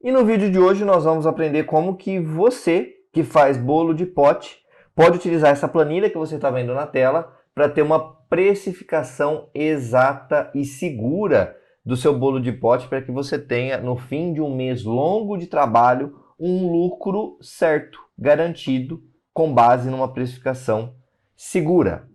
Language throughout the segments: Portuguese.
E no vídeo de hoje nós vamos aprender como que você, que faz bolo de pote, pode utilizar essa planilha que você está vendo na tela para ter uma precificação exata e segura do seu bolo de pote para que você tenha, no fim de um mês longo de trabalho, um lucro certo, garantido, com base numa precificação segura.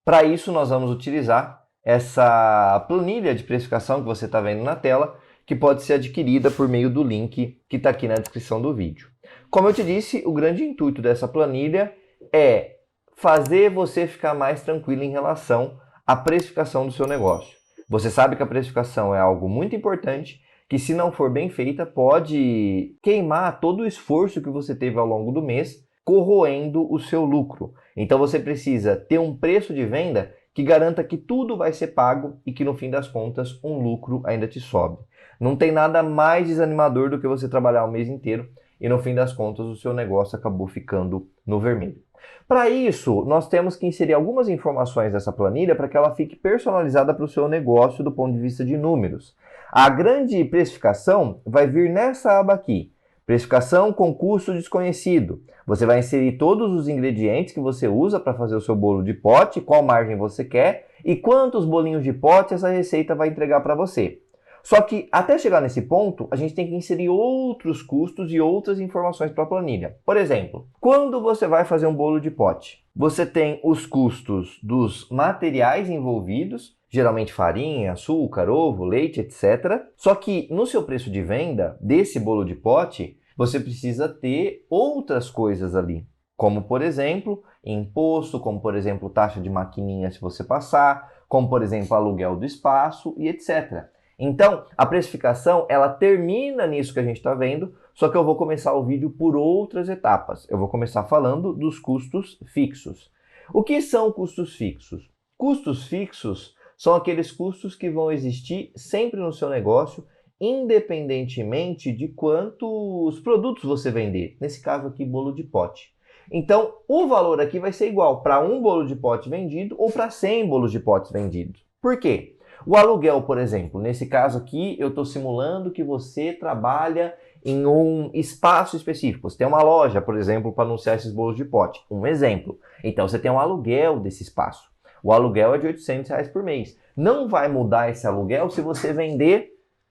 Para isso, nós vamos utilizar essa planilha de precificação que você está vendo na tela, que pode ser adquirida por meio do link que está aqui na descrição do vídeo. Como eu te disse, o grande intuito dessa planilha é fazer você ficar mais tranquilo em relação à precificação do seu negócio. Você sabe que a precificação é algo muito importante, que se não for bem feita, pode queimar todo o esforço que você teve ao longo do mês, corroendo o seu lucro. Então você precisa ter um preço de venda que garanta que tudo vai ser pago e que no fim das contas um lucro ainda te sobe. Não tem nada mais desanimador do que você trabalhar o mês inteiro e no fim das contas o seu negócio acabou ficando no vermelho. Para isso, nós temos que inserir algumas informações nessa planilha para que ela fique personalizada para o seu negócio do ponto de vista de números. A grande precificação vai vir nessa aba aqui. Precificação com custo desconhecido. Você vai inserir todos os ingredientes que você usa para fazer o seu bolo de pote, qual margem você quer e quantos bolinhos de pote essa receita vai entregar para você. Só que até chegar nesse ponto, a gente tem que inserir outros custos e outras informações para a planilha. Por exemplo, quando você vai fazer um bolo de pote, você tem os custos dos materiais envolvidos, geralmente farinha, açúcar, ovo, leite, etc. Só que no seu preço de venda desse bolo de pote, você precisa ter outras coisas ali, como por exemplo, imposto, como por exemplo, taxa de maquininha se você passar, como por exemplo, aluguel do espaço e etc. Então, a precificação, ela termina nisso que a gente está vendo, só que eu vou começar o vídeo por outras etapas. Eu vou começar falando dos custos fixos. O que são custos fixos? Custos fixos são aqueles custos que vão existir sempre no seu negócio, independentemente de quantos produtos você vender. Nesse caso aqui, bolo de pote. Então, o valor aqui vai ser igual para um bolo de pote vendido ou para 100 bolos de potes vendidos. Por quê? O aluguel, por exemplo, nesse caso aqui, eu estou simulando que você trabalha em um espaço específico. Você tem uma loja, por exemplo, para anunciar esses bolos de pote. Um exemplo. Então, você tem um aluguel desse espaço. O aluguel é de R$800 por mês. Não vai mudar esse aluguel se você vender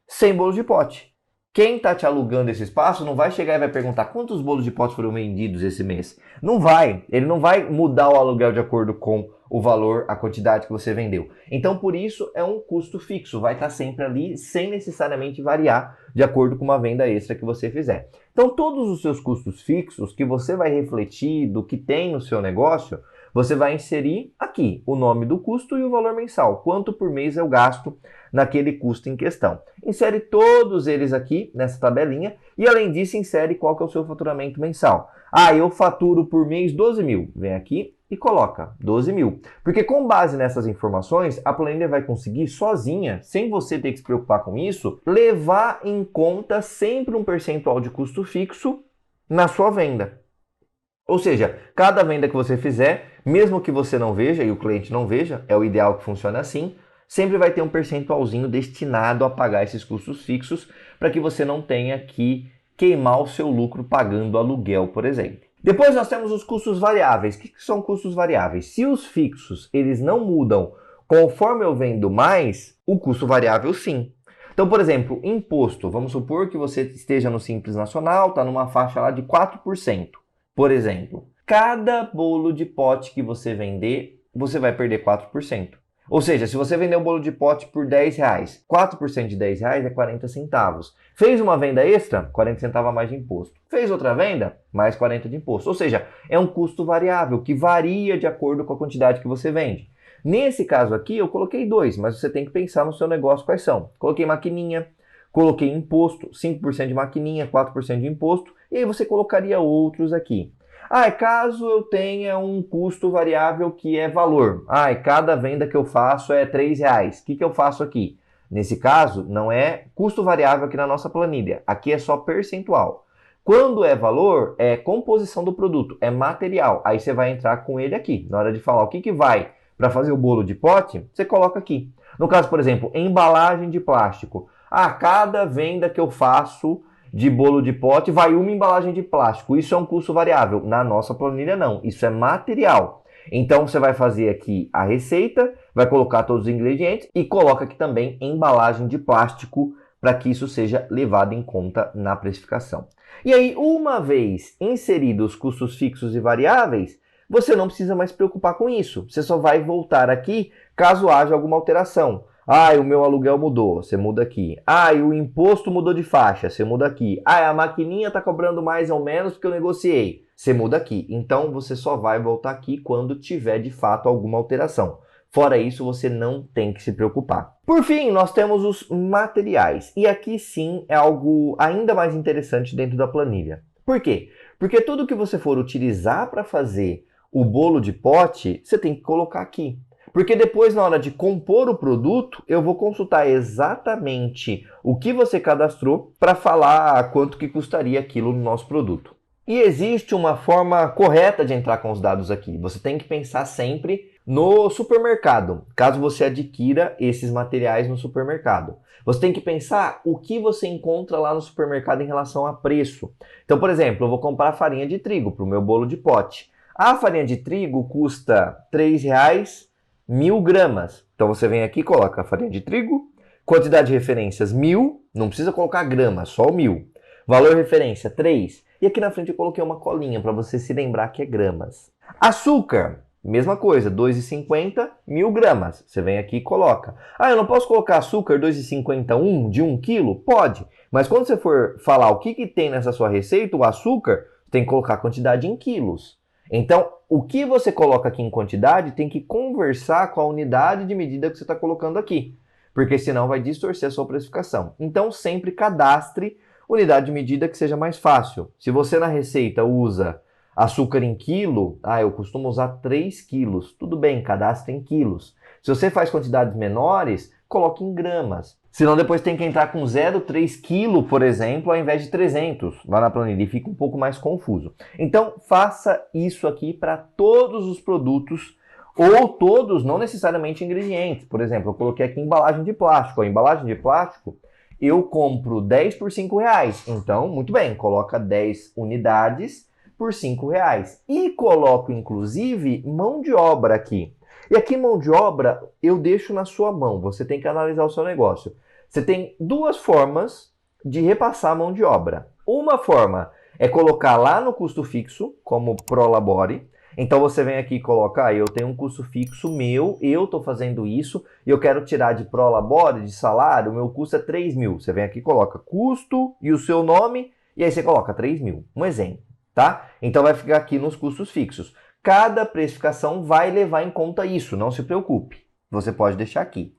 100 bolos de pote. Quem está te alugando esse espaço não vai chegar e vai perguntar quantos bolos de pote foram vendidos esse mês. Não vai. Ele não vai mudar o aluguel de acordo com o valor, a quantidade que você vendeu. Então, por isso, é um custo fixo. Vai estar sempre ali, sem necessariamente variar de acordo com uma venda extra que você fizer. Então, todos os seus custos fixos que você vai refletir do que tem no seu negócio, você vai inserir aqui o nome do custo e o valor mensal. Quanto por mês eu gasto naquele custo em questão. Insere todos eles aqui nessa tabelinha e, além disso, insere qual que é o seu faturamento mensal. Ah, eu faturo por mês 12 mil. Vem aqui e coloca 12 mil. Porque com base nessas informações, a planilha vai conseguir sozinha, sem você ter que se preocupar com isso, levar em conta sempre um percentual de custo fixo na sua venda. Ou seja, cada venda que você fizer, mesmo que você não veja e o cliente não veja, é o ideal que funcione assim, sempre vai ter um percentualzinho destinado a pagar esses custos fixos para que você não tenha que queimar o seu lucro pagando aluguel, por exemplo. Depois nós temos os custos variáveis. O que são custos variáveis? Se os fixos eles não mudam conforme eu vendo mais, o custo variável sim. Então, por exemplo, imposto. Vamos supor que você esteja no Simples Nacional, está numa faixa lá de 4%. Por exemplo, cada bolo de pote que você vender, você vai perder 4%. Ou seja, se você vender um bolo de pote por R$10, 4% de R$10 é 40 centavos. Fez uma venda extra, 40 centavos a mais de imposto. Fez outra venda, mais 40 de imposto. Ou seja, é um custo variável que varia de acordo com a quantidade que você vende. Nesse caso aqui, eu coloquei 2, mas você tem que pensar no seu negócio quais são. Coloquei maquininha, coloquei imposto, 5% de maquininha, 4% de imposto, e aí você colocaria outros aqui. Caso eu tenha um custo variável que é valor. Cada venda que eu faço é R$3. O que eu faço aqui? Nesse caso, não é custo variável aqui na nossa planilha. Aqui é só percentual. Quando é valor, é composição do produto, é material. Aí você vai entrar com ele aqui. Na hora de falar o que vai para fazer o bolo de pote, você coloca aqui. No caso, por exemplo, embalagem de plástico. Cada venda que eu faço de bolo de pote, vai uma embalagem de plástico. Isso é um custo variável. Na nossa planilha, não. Isso é material. Então, você vai fazer aqui a receita, vai colocar todos os ingredientes e coloca aqui também embalagem de plástico para que isso seja levado em conta na precificação. E aí, uma vez inseridos os custos fixos e variáveis, você não precisa mais se preocupar com isso. Você só vai voltar aqui caso haja alguma alteração. Ah, o meu aluguel mudou, você muda aqui. Ah, e o imposto mudou de faixa, você muda aqui. Ah, a maquininha está cobrando mais ou menos porque eu negociei, você muda aqui. Então, você só vai voltar aqui quando tiver de fato alguma alteração. Fora isso, você não tem que se preocupar. Por fim, nós temos os materiais. E aqui sim é algo ainda mais interessante dentro da planilha. Por quê? Porque tudo que você for utilizar para fazer o bolo de pote, você tem que colocar aqui. Porque depois, na hora de compor o produto, eu vou consultar exatamente o que você cadastrou para falar quanto que custaria aquilo no nosso produto. E existe uma forma correta de entrar com os dados aqui. Você tem que pensar sempre no supermercado, caso você adquira esses materiais no supermercado. Você tem que pensar o que você encontra lá no supermercado em relação a preço. Então, por exemplo, eu vou comprar farinha de trigo para o meu bolo de pote. A farinha de trigo custa R$ 3,00, 1.000 gramas. Então, você vem aqui e coloca a farinha de trigo, quantidade de referências 1.000, não precisa colocar grama, só o 1.000. Valor referência 3. E aqui na frente eu coloquei uma colinha para você se lembrar que é gramas. Açúcar, mesma coisa, 2,50, 1.000 gramas. Você vem aqui e coloca. Ah, eu não posso colocar açúcar 2,51 de 1 quilo? Pode. Mas quando você for falar o que tem nessa sua receita, o açúcar, você tem que colocar a quantidade em quilos. Então, o que você coloca aqui em quantidade tem que conversar com a unidade de medida que você está colocando aqui. Porque senão vai distorcer a sua precificação. Então, sempre cadastre unidade de medida que seja mais fácil. Se você na receita usa açúcar em quilo, eu costumo usar 3 quilos. Tudo bem, cadastre em quilos. Se você faz quantidades menores, coloque em gramas. Senão depois tem que entrar com 0,3 kg, por exemplo, ao invés de 300 lá na planilha. E fica um pouco mais confuso. Então, faça isso aqui para todos os produtos ou todos, não necessariamente ingredientes. Por exemplo, eu coloquei aqui embalagem de plástico. A embalagem de plástico, eu compro 10 por R$5. Então, muito bem, coloca 10 unidades por R$5. E coloco, inclusive, mão de obra aqui. E aqui, mão de obra, eu deixo na sua mão. Você tem que analisar o seu negócio. Você tem duas formas de repassar a mão de obra. Uma forma é colocar lá no custo fixo, como Prolabore. Então, você vem aqui e coloca, eu tenho um custo fixo meu, eu estou fazendo isso, e eu quero tirar de Prolabore, de salário, o meu custo é 3.000. Você vem aqui e coloca custo e o seu nome, e aí você coloca 3.000. Um exemplo, tá? Então, vai ficar aqui nos custos fixos. Cada precificação vai levar em conta isso, não se preocupe. Você pode deixar aqui.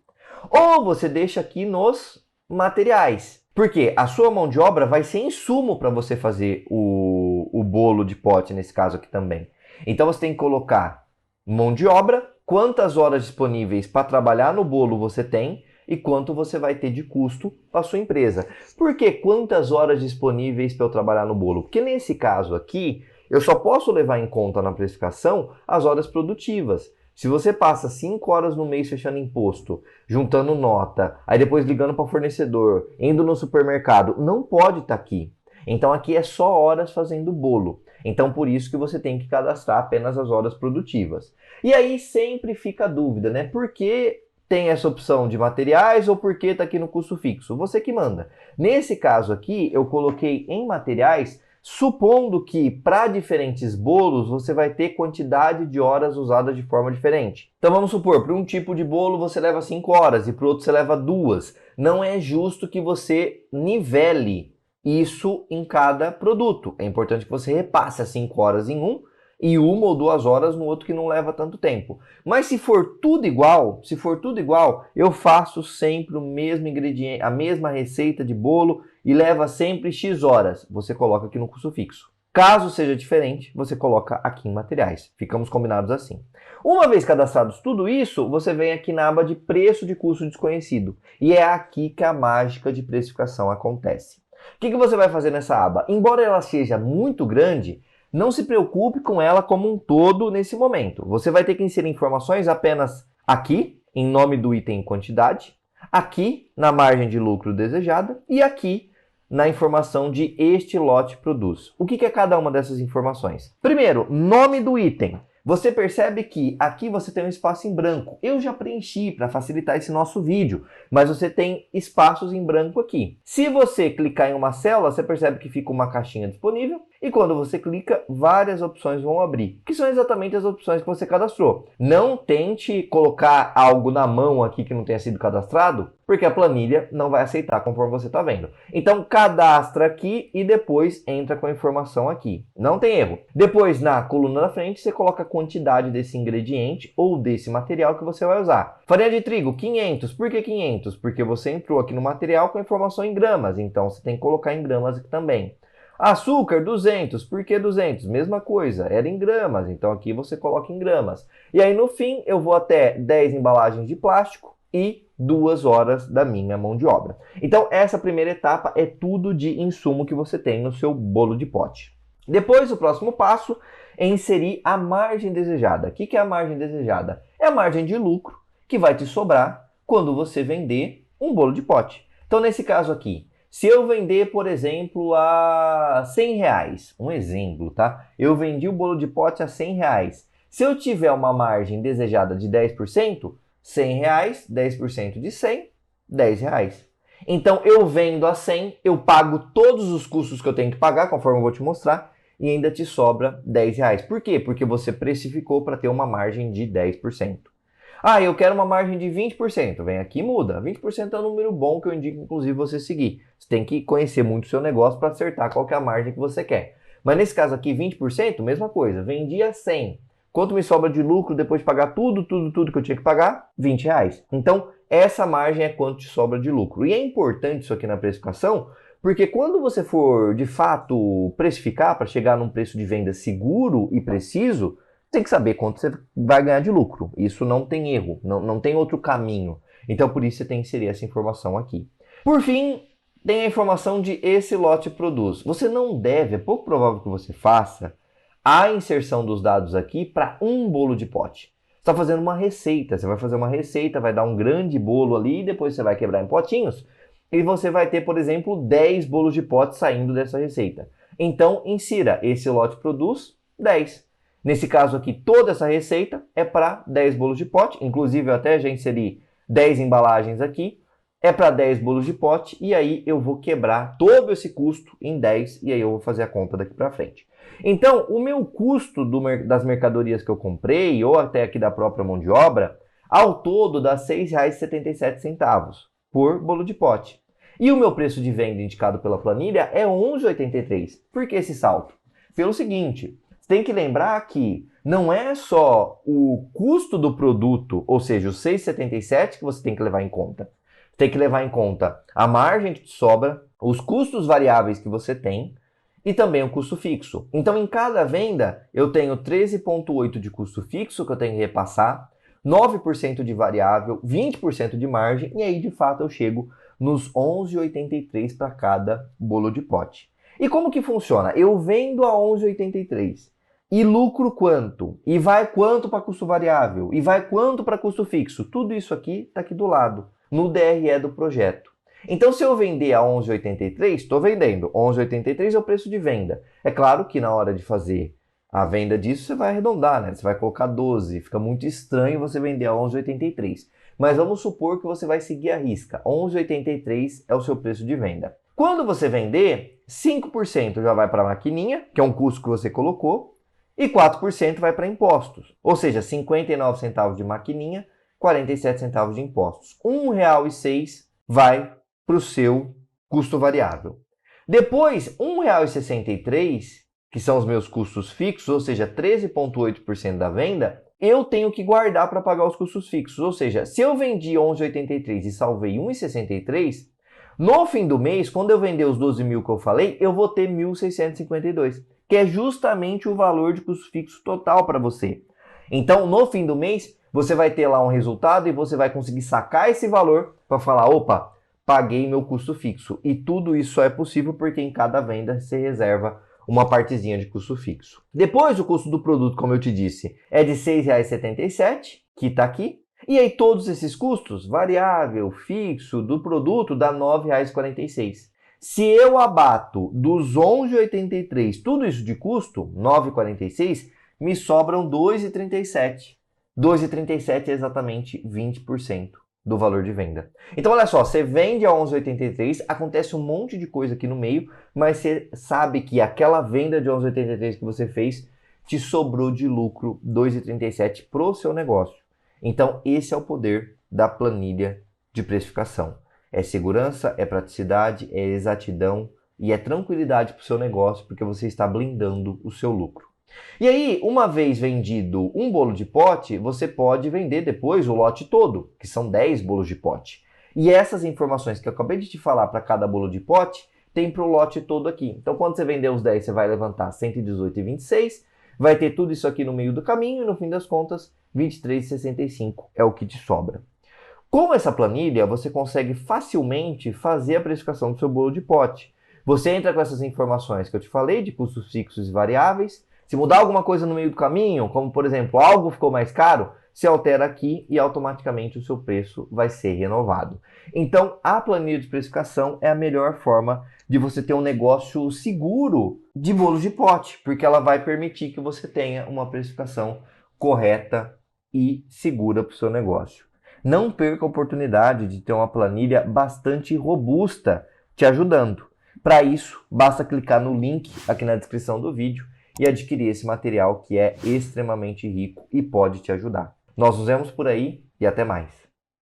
Ou você deixa aqui nos materiais. Porque a sua mão de obra vai ser insumo para você fazer o bolo de pote, nesse caso aqui também. Então você tem que colocar mão de obra, quantas horas disponíveis para trabalhar no bolo você tem e quanto você vai ter de custo para a sua empresa. Por que quantas horas disponíveis para eu trabalhar no bolo? Porque nesse caso aqui, eu só posso levar em conta na precificação as horas produtivas. Se você passa 5 horas no mês fechando imposto, juntando nota, aí depois ligando para o fornecedor, indo no supermercado, não pode estar aqui. Então aqui é só horas fazendo bolo. Então por isso que você tem que cadastrar apenas as horas produtivas. E aí sempre fica a dúvida, né? Por que tem essa opção de materiais ou por que está aqui no custo fixo? Você que manda. Nesse caso aqui, eu coloquei em materiais, supondo que para diferentes bolos você vai ter quantidade de horas usadas de forma diferente. Então vamos supor, para um tipo de bolo você leva 5 horas e para o outro você leva 2. Não é justo que você nivele isso em cada produto. É importante que você repasse as 5 horas em um e 1 ou 2 horas no outro que não leva tanto tempo. Mas se for tudo igual, eu faço sempre o mesmo ingrediente, a mesma receita de bolo e leva sempre X horas. Você coloca aqui no custo fixo. Caso seja diferente, você coloca aqui em materiais. Ficamos combinados assim. Uma vez cadastrados tudo isso, você vem aqui na aba de preço de custo desconhecido. E é aqui que a mágica de precificação acontece. O que você vai fazer nessa aba? Embora ela seja muito grande, não se preocupe com ela como um todo nesse momento. Você vai ter que inserir informações apenas aqui, em nome do item quantidade, aqui na margem de lucro desejada e aqui na informação de este lote produz. O que é cada uma dessas informações? Primeiro, nome do item. Você percebe que aqui você tem um espaço em branco. Eu já preenchi para facilitar esse nosso vídeo, mas você tem espaços em branco aqui. Se você clicar em uma célula, você percebe que fica uma caixinha disponível e quando você clica, várias opções vão abrir, que são exatamente as opções que você cadastrou. Não tente colocar algo na mão aqui que não tenha sido cadastrado, porque a planilha não vai aceitar conforme você está vendo. Então, cadastra aqui e depois entra com a informação aqui. Não tem erro. Depois, na coluna da frente, você coloca a quantidade desse ingrediente ou desse material que você vai usar. Farinha de trigo, 500. Por que 500? Porque você entrou aqui no material com a informação em gramas, então você tem que colocar em gramas aqui também. Açúcar, 200. Por que 200? Mesma coisa, era em gramas, então aqui você coloca em gramas. E aí no fim eu vou até 10 embalagens de plástico e 2 horas da minha mão de obra. Então essa primeira etapa é tudo de insumo que você tem no seu bolo de pote. Depois o próximo passo é inserir a margem desejada. O que é a margem desejada? É a margem de lucro que vai te sobrar quando você vender um bolo de pote. Então nesse caso aqui, se eu vender, por exemplo, a R$100, um exemplo, tá? Eu vendi o bolo de pote a R$100. Se eu tiver uma margem desejada de 10%, R$100, 10% de 100, R$10. Então, eu vendo a 100, eu pago todos os custos que eu tenho que pagar, conforme eu vou te mostrar, e ainda te sobra R$10. Por quê? Porque você precificou para ter uma margem de 10%. Ah, eu quero uma margem de 20%. Vem aqui e muda. 20% é um número bom que eu indico, inclusive, você seguir. Você tem que conhecer muito o seu negócio para acertar qual que é a margem que você quer. Mas nesse caso aqui, 20%, mesma coisa. Vendi a 100. Quanto me sobra de lucro depois de pagar tudo que eu tinha que pagar? R$20. Então, essa margem é quanto te sobra de lucro. E é importante isso aqui na precificação, porque quando você for, de fato, precificar para chegar num preço de venda seguro e preciso, tem que saber quanto você vai ganhar de lucro. Isso não tem erro, não tem outro caminho. Então, por isso, você tem que inserir essa informação aqui. Por fim, tem a informação de esse lote produz. Você não deve, é pouco provável que você faça, a inserção dos dados aqui para um bolo de pote. Você está fazendo uma receita, você vai fazer uma receita, vai dar um grande bolo ali, depois você vai quebrar em potinhos, e você vai ter, por exemplo, 10 bolos de pote saindo dessa receita. Então, insira esse lote produz 10. Nesse caso aqui, toda essa receita é para 10 bolos de pote. Inclusive, eu até já inseri 10 embalagens aqui. É para 10 bolos de pote. E aí eu vou quebrar todo esse custo em 10. E aí eu vou fazer a conta daqui para frente. Então, o meu custo das mercadorias que eu comprei, ou até aqui da própria mão de obra, ao todo dá R$ 6,77 por bolo de pote. E o meu preço de venda indicado pela planilha é R$ 11,83. Por que esse salto? Pelo seguinte... Tem que lembrar que não é só o custo do produto, ou seja, os 6,77 que você tem que levar em conta. Tem que levar em conta a margem que te sobra, os custos variáveis que você tem e também o custo fixo. Então, em cada venda, eu tenho 13,8% de custo fixo que eu tenho que repassar, 9% de variável, 20% de margem e aí, de fato, eu chego nos 11,83 para cada bolo de pote. E como que funciona? Eu vendo a 11,83. E lucro quanto? E vai quanto para custo variável? E vai quanto para custo fixo? Tudo isso aqui está aqui do lado, no DRE do projeto. Então, se eu vender a 11,83, estou vendendo. 11,83 é o preço de venda. É claro que na hora de fazer a venda disso, você vai arredondar, né? Você vai colocar 12. Fica muito estranho você vender a 11,83. Mas vamos supor que você vai seguir a risca. 11,83 é o seu preço de venda. Quando você vender, 5% já vai para a maquininha, que é um custo que você colocou, e 4% vai para impostos. Ou seja, 59 centavos de maquininha, 47 centavos de impostos. R$ 1,06 vai para o seu custo variável. Depois, R$ 1,63, que são os meus custos fixos, ou seja, 13,8% da venda, eu tenho que guardar para pagar os custos fixos. Ou seja, se eu vendi 11,83 e salvei 1,63, no fim do mês, quando eu vender os 12 mil que eu falei, eu vou ter 1.652, que é justamente o valor de custo fixo total para você. Então, no fim do mês, você vai ter lá um resultado e você vai conseguir sacar esse valor para falar, opa, paguei meu custo fixo. E tudo isso só é possível porque em cada venda você reserva uma partezinha de custo fixo. Depois, o custo do produto, como eu te disse, é de R$ 6,77, que está aqui. E aí todos esses custos, variável, fixo, do produto, dá R$ 9,46. Se eu abato dos 11,83 tudo isso de custo, 9,46, me sobram 2,37. 2,37 é exatamente 20% do valor de venda. Então, olha só, você vende a 11,83, acontece um monte de coisa aqui no meio, mas você sabe que aquela venda de 11,83 que você fez te sobrou de lucro 2,37 para o seu negócio. Então, esse é o poder da planilha de precificação. É segurança, é praticidade, é exatidão e é tranquilidade para o seu negócio, porque você está blindando o seu lucro. E aí, uma vez vendido um bolo de pote, você pode vender depois o lote todo, que são 10 bolos de pote. E essas informações que eu acabei de te falar para cada bolo de pote, tem para o lote todo aqui. Então, quando você vender os 10, você vai levantar 118,26, vai ter tudo isso aqui no meio do caminho e, no fim das contas, 23,65 é o que te sobra. Com essa planilha, você consegue facilmente fazer a precificação do seu bolo de pote. Você entra com essas informações que eu te falei, de custos fixos e variáveis. Se mudar alguma coisa no meio do caminho, como por exemplo, algo ficou mais caro, se altera aqui e automaticamente o seu preço vai ser renovado. Então, a planilha de precificação é a melhor forma de você ter um negócio seguro de bolo de pote, porque ela vai permitir que você tenha uma precificação correta e segura para o seu negócio. Não perca a oportunidade de ter uma planilha bastante robusta te ajudando. Para isso, basta clicar no link aqui na descrição do vídeo e adquirir esse material que é extremamente rico e pode te ajudar. Nós nos vemos por aí e até mais.